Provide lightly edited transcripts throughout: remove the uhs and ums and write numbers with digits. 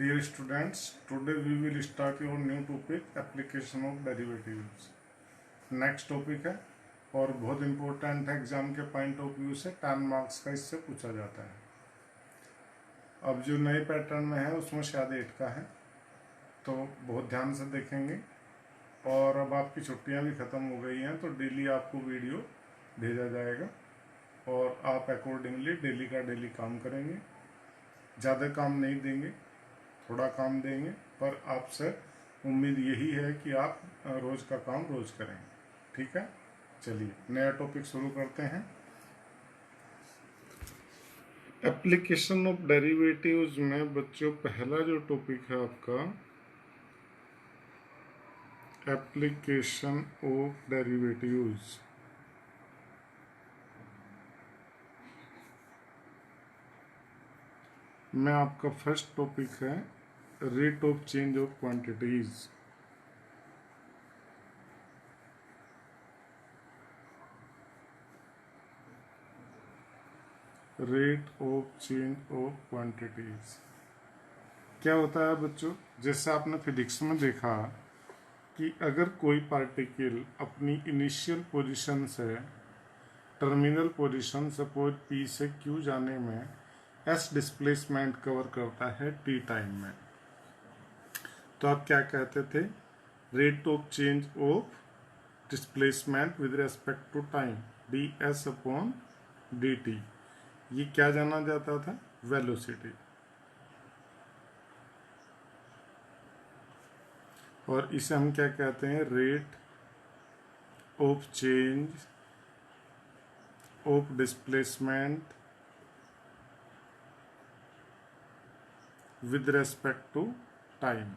Dear students, today we will start your new topic application of derivatives. Next topic है और बहुत important है, exam के point of view से 10 marks का इससे पूछा जाता है। अब जो नए पैटर्न में है उसमें शायद 8 का है, तो बहुत ध्यान से देखेंगे। और अब आपकी छुट्टियां भी ख़त्म हो गई हैं, तो डेली आपको वीडियो भेजा जाएगा और आप अकॉर्डिंगली डेली का डेली काम करेंगे। ज़्यादा काम नहीं देंगे, थोड़ा काम देंगे, पर आपसे उम्मीद यही है कि आप रोज़ का काम रोज़ करेंगे। ठीक है, चलिए नया टॉपिक शुरू करते हैं। एप्लीकेशन ऑफ डेरिवेटिव्स में बच्चों पहला जो टॉपिक है आपका एप्लीकेशन ऑफ डेरिवेटिव्स। में आपका फर्स्ट टॉपिक है rate of change of quantities. Rate of change of quantities क्या होता है बच्चों? जैसे आपने फिजिक्स में देखा कि अगर कोई पार्टिकल अपनी इनिशियल पोजीशन से टर्मिनल पोजीशन सपोज पी से क्यू जाने में एस डिस्प्लेसमेंट कवर करता है टी टाइम में, तो आप क्या कहते थे? Rate of change of displacement with respect to time D S upon D T. ये क्या जाना जाता था? वेलोसिटी। और इसे हम क्या कहते हैं? Rate of change of displacement with respect to time.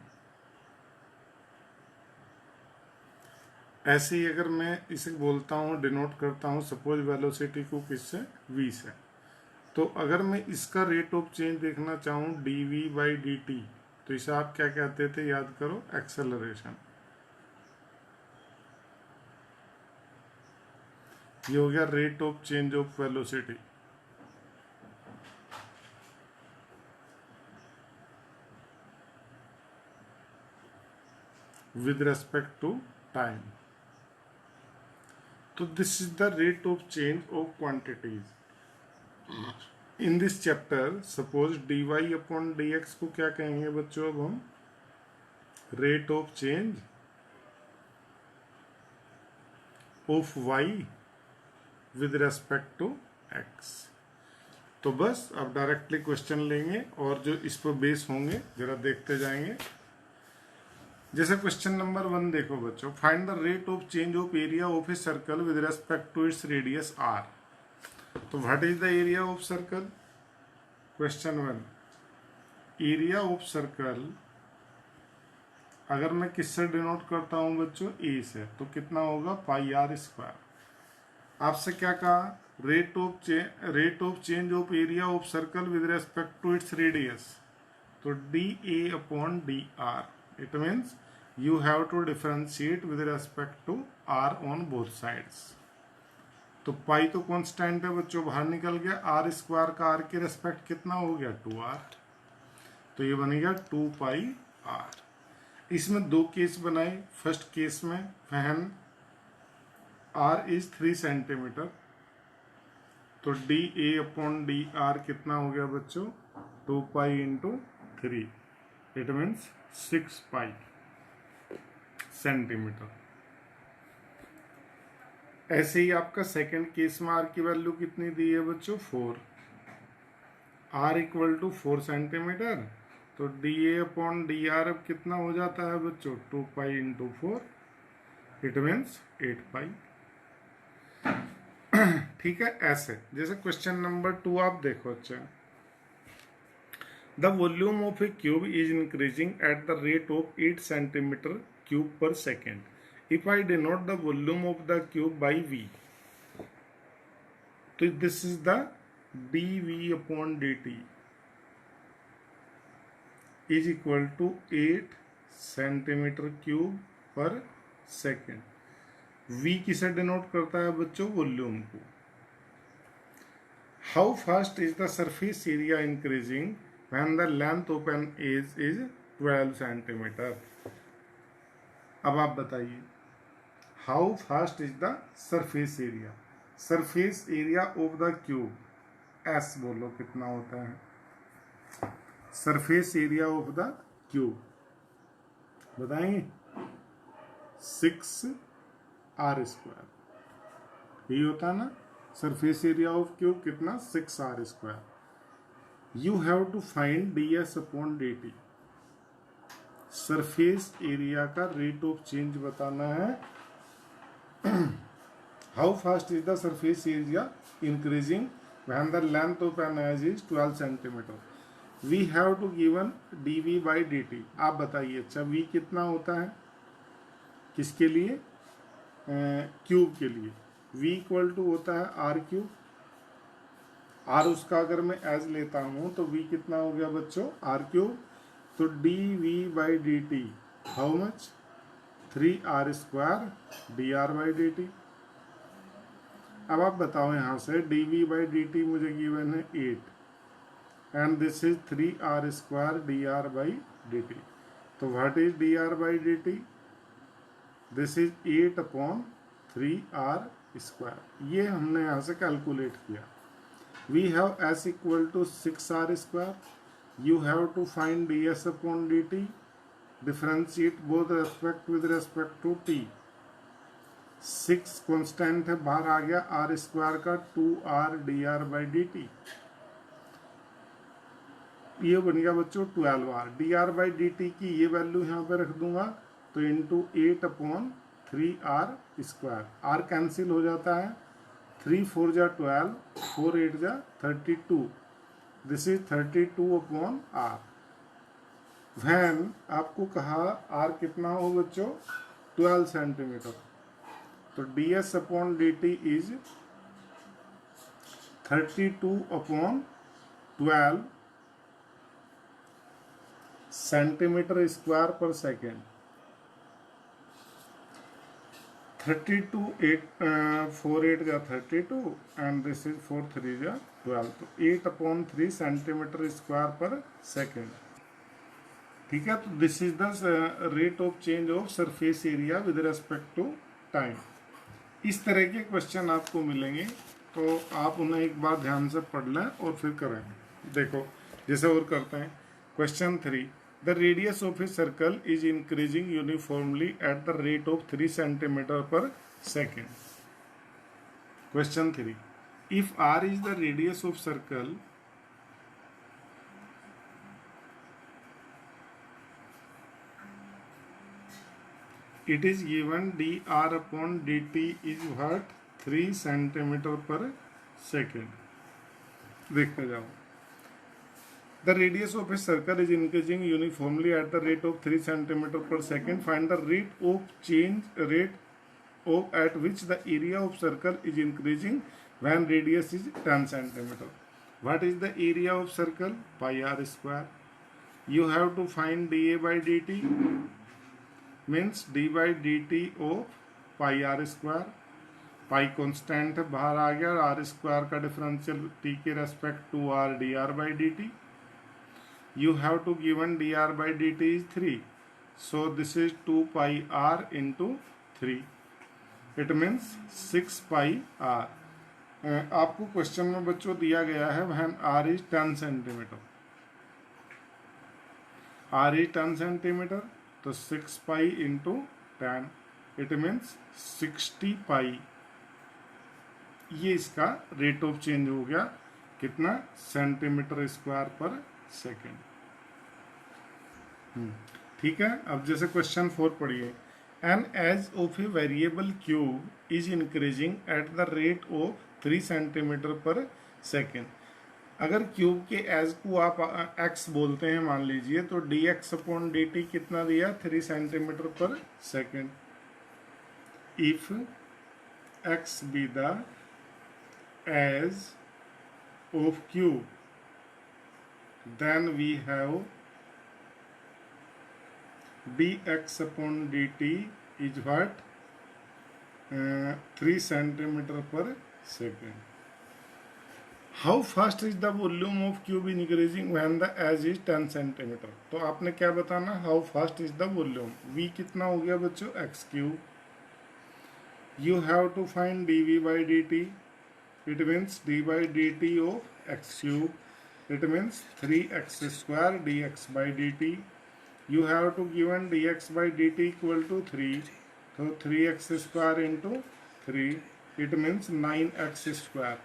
ऐसे ही अगर मैं इसे बोलता हूँ, डिनोट करता हूँ सपोज वेलोसिटी को किससे? v से, तो अगर मैं इसका रेट ऑफ चेंज देखना चाहूँ dv बाई dt, तो इसे आप क्या कहते थे? याद करो, एक्सेलरेशन। ये हो गया rate of change of velocity. With respect to time. तो this is the rate of change of quantities. In this chapter suppose dy upon dx को क्या कहेंगे बच्चों? अब हम rate of change of y with respect to x। तो बस अब डायरेक्टली क्वेश्चन लेंगे और जो इस पर बेस होंगे जरा देखते जाएंगे। जैसे क्वेश्चन नंबर 1 देखो बच्चों, find the rate of change of area of a circle with respect to its radius r। तो what is the area of circle? Question 1, area of circle अगर मैं किससे डिनोट करता हूं बच्चों? a से, तो कितना होगा? Pi r square. आपसे क्या कहा? Rate of change of area of circle with respect to its radius, तो D A upon D R. It means you have to differentiate with respect to r on both sides। तो पाई तो constant है बच्चों, बाहर निकल गया। Are square का are के रेस्पेक्ट कितना हो गया? 2r, तो ये बनेगा 2 पाई r। इसमें दो केस बनाए। फर्स्ट केस में फैन r इज 3 सेंटीमीटर, तो D A upon D are कितना हो गया बच्चों? 2 pi into 3, it means 6 pi centimetre. ऐसे ही आपका सेकंड केस में आर की वैल्यू कितनी दी है बच्चों? 4। आर इक्वल टू 4 सेंटीमीटर, तो D A upon D are अब कितना हो जाता है बच्चों? 2 पाई इंटू 4, इट मीन्स 8 पाई। ठीक है। ऐसे जैसे क्वेश्चन नंबर 2 आप देखो। अच्छा, the volume of A cube is increasing at the rate of 8 centimetre cube per second. If I denote the volume of the cube by V, so this is the dV upon dt is equal to 8 centimetre cube पर second. V किसे denote करता है बच्चों? Volume को। How fast is the surface area increasing when the length of an edge is 12 centimeter. अब आप बताइए, how fast is the surface area? Surface area of the cube S बोलो कितना होता है? Surface area of the cube बताएंगे? 6r²। यही होता है ना, सरफेस एरिया ऑफ क्यूब कितना? 6r²। You have to find ds/dt। Surface area का रेट ऑफ चेंज बताना है। How fast is the surface area increasing when the length of an edge is 12 centimetre? We have to given dv/dt। आप बताइए, अच्छा v कितना होता है किसके लिए? क्यूब के लिए v इक्वल टू होता है r³। r उसका अगर मैं एज लेता हूं तो v कितना हो गया बच्चों? r³। तो dv/dt how much? 3r² dr/dt। अब आप बताओ यहाँ से, dv/dt मुझे गिवन है 8 and this is 3r² dr/dt। तो what is dr/dt? This is 8/3r²। ये हमने यहाँ से कैलकुलेट किया। We have s equal to 6r²। You have to find ds/dt। Differentiate both respect with respect to t। 6 constant है, बाहर आ गया r² का 2r dr/dt। ये बन गया बच्चों 12r। dr/dt की ये वैल्यू यहाँ पे रख दूंगा तो इंटू 8/3r²। r कैंसिल हो जाता है, 3 4 जा 12, 4 8 जा 32। This is 32/r। वैन आपको कहा r कितना हो बच्चों? 12 सेंटीमीटर। तो ds/dt इज 32/12 सेंटीमीटर स्क्वायर पर सेकेंड। 32 8 4 8 जा 32 एंड दिस इज 4 3 जा 12। तो 8/3 सेंटीमीटर स्क्वायर पर सेकेंड। ठीक है, तो this is the rate of change of surface area with respect to time. इस तरह के क्वेश्चन आपको मिलेंगे, तो आप उन्हें एक बार ध्यान से पढ़ लें और फिर करें। देखो जैसे और करते हैं। Question 3, the radius of a circle is increasing uniformly at the rate of 3 centimetre पर second. Question 3, if r is the radius of circle, it is given dr/dt is what? 3 centimetre पर सेकेंड। देखते जाओ। The radius of a circle is increasing uniformly at the rate of 3 centimeter per second. Find the rate at which the area of circle is increasing when radius is 10 centimeter. What is the area of circle? Pi r². You have to find dA/dt means d/dt of pi r²। Pi constant है, बाहर आ गया, r² का differential t के respect to r dr/dt। You have to given dr/dt is 3, so this is 2 pi r into 3, it means 6 pi r। आपको question में बच्चों दिया गया है when r is 10 centimetre. r is 10 centimetre तो 6 pi into 10, it means 60 pi। ये इसका rate of change हो गया कितना? सेंटीमीटर स्क्वायर पर सेकेंड। ठीक है, अब जैसे क्वेश्चन 4 पढ़िए। An edge of a variable cube is increasing at the rate of 3 centimetre पर सेकेंड। अगर क्यूब के एज को आप x बोलते हैं मान लीजिए, तो dx/dt कितना दिया? 3 सेंटीमीटर पर second. If x be the edge of cube, then we have dx/dt is what? 3 centimetre पर second. How fast is the volume of cube increasing when the edge is 10 centimetre. तो आपने क्या बताना, how fast is the volume. v कितना हो गया बच्चों, X cube. You have to find dv by dt, it means d by dt of X cube, it means 3x square dx by dt। You have to given dx by dt equal to 3, तो 3x square into 3, it means 9x square,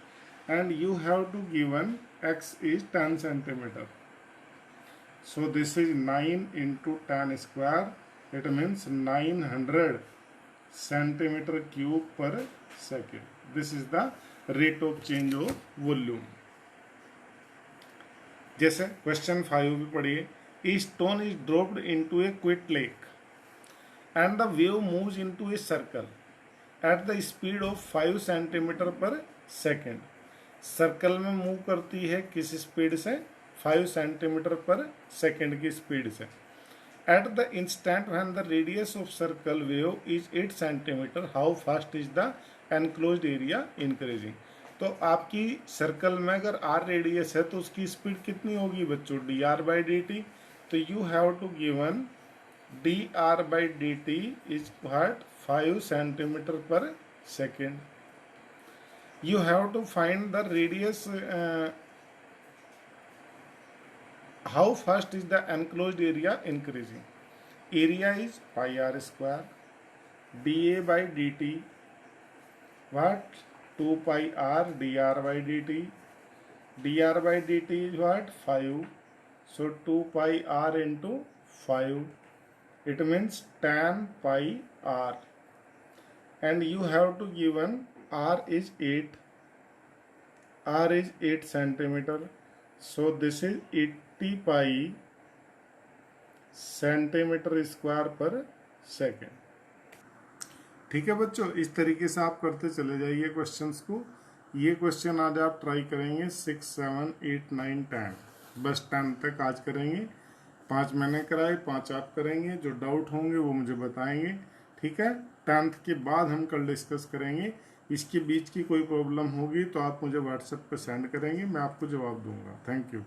and you have to given x is 10 centimeter, so this is 9 into 10 square, it means 900 centimeter cube per second. This is the rate of change of volume. जैसे question 5 भी पढ़िए, a stone is dropped into a quiet lake and the wave moves into a circle at the speed of 5 centimeter per second. Circle में move करती है किस speed से, 5 centimetre पर second की स्पीड से। At the instant when the radius of circle wave is 8 centimetre, how fast is the enclosed area increasing. तो आपकी सर्कल में अगर आर रेडियस है तो उसकी स्पीड कितनी होगी बच्चों, D R by D T. तो you have to given D R by D T is what, 5 centimetre पर second. You have to find the radius, how fast is the enclosed area increasing. Area is pi r square, dA by dt, what, 2 pi r dr by dt, dr by dt is what, 5, so 2 pi r into 5, it means 10 pi r, and you have to given r is 8, r is 8 centimeter, so this is 80 pi centimetre square पर second. ठीक है बच्चों, इस तरीके से आप करते चले जाइए क्वेश्चंस को। ये क्वेश्चन आज आप ट्राई करेंगे 6, 7, 8, 9, 10, बस 10 तक आज करेंगे। 5 मैंने कराए, 5 आप करेंगे। जो डाउट होंगे वो मुझे बताएंगे, ठीक है। 10th के बाद हम कल डिस्कस करेंगे। इसके बीच की कोई प्रॉब्लम होगी तो आप मुझे व्हाट्सएप पे सेंड करेंगे, मैं आपको जवाब दूंगा। Thank you.